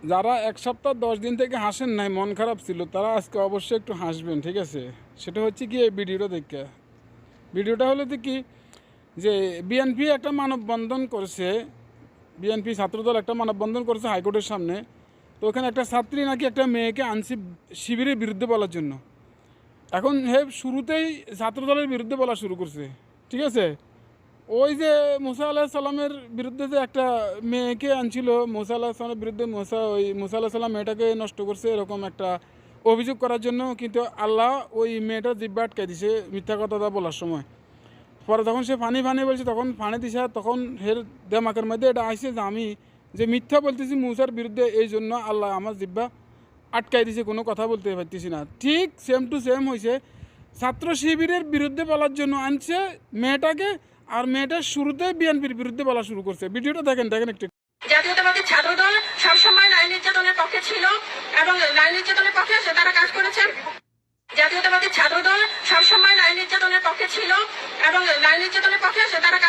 যারা 1 সপ্তাহ 10 দিন থেকে হাসেন নাই, মন খারাপ ছিল, তারা আজকে অবশ্যই একটু হাসবেন, ঠিক আছে? সেটা হচ্ছে কি, এই ভিডিওটা দেখে। ভিডিওটা হলো তো কি, যে বিএনপি একটা মানববন্ধন করেছে, বিএনপি ছাত্রদল একটা মানববন্ধন করেছে হাইকোর্টের সামনে। তো ওখানে একটা ছাত্রী নাকি একটা মেয়েকে আনছি শিবিরের বিরুদ্ধে বলার জন্য। এখন হে শুরুতেই ছাত্রদলের বিরুদ্ধে বলা শুরু করছে, ঠিক আছে? ওই যে মুসা আল্লাহ সাল্লামের বিরুদ্ধে যে একটা মেয়েকে আনছিল, মুসা আল্লাহ সাল্লামের বিরুদ্ধে মুসা আল্লাহ সাল্লাম মেয়েটাকে নষ্ট করছে, এরকম একটা অভিযোগ করার জন্য কিন্তু আল্লাহ ওই মেয়েটার জিব্বা আটকাই দিছে মিথ্যা কথা বলার সময়। পরে তখন সে ফানি ফানি বলছে, তখন ফানি দিছে, তখন হের দেমাকের মধ্যে এটা আসছে যে আমি যে মিথ্যা বলতেছি মুসার বিরুদ্ধে, এই জন্য আল্লাহ আমার জিব্বা আটকাই দিছে, কোনো কথা বলতে পারতেছি না। ঠিক সেম টু সেম হয়েছে, ছাত্র শিবিরের বিরুদ্ধে বলার জন্য আনছে মেয়েটাকে, আর মেয়েটা শুরুতে বিএনপির বিরুদ্ধে বলা শুরু করছে। ভিডিওটা দেখেন দেখেন একটু। জাতীয়তাবাদী ছাত্রদল সবসময় নারী নির্যাতনের পক্ষে ছিল এবং নারী নির্যাতনের পক্ষে তারা কাজ করেছে। জাতীয়তাবাদী ছাত্রদল সবসময় নারী নির্যাতনের পক্ষে ছিল এবং নারী নির্যাতনের পক্ষে তারা